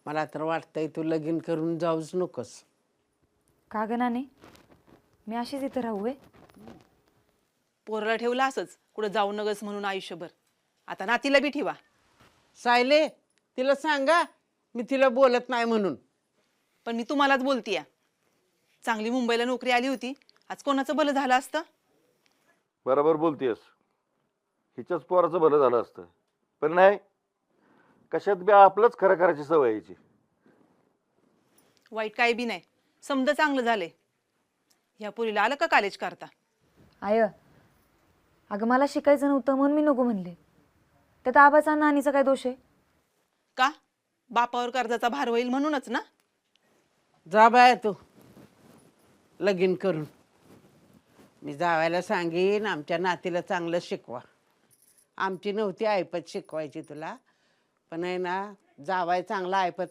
मला तर वाटतंय तू लगीन करून जाऊच नकोस. का ग नानी, मी अशीच इथं राहू आहे? पोराला ठेवलं असंच कुठं जाऊ नगस म्हणून आयुष्यभर. आता नातीला बी ठेवा. सायले, तिला सांगा मी तिला बोलत नाही म्हणून. पण मी तुम्हालाच बोलतीया. चांगली मुंबईला नोकरी आली होती, आज कोणाचं भलं झालं असतं? बरोबर बोलतेस. हिच्याच पोराचं भलं झालं असतं, पण नाही. कशात बी आपलंच खरं करायची सवय यायची. वाईट काही बी नाही, समजा चांगलं झालंय. ह्या पोरीला आलं का कॉलेज करता? आय, अगं मला शिकायचं नव्हतं म्हणून मी नको म्हणले. त्यात आबाचा आणि नानीचा काय दोष आहे? का? बापावर कर्जाचा भार होईल म्हणूनच ना? जा बाय तू लगीन करून. मी जावायला सांगेन आमच्या नातीला चांगलं शिकवा. आमची नव्हती ऐपत शिकवायची तुला, पण आहे ना जावाय चांगला ऐपत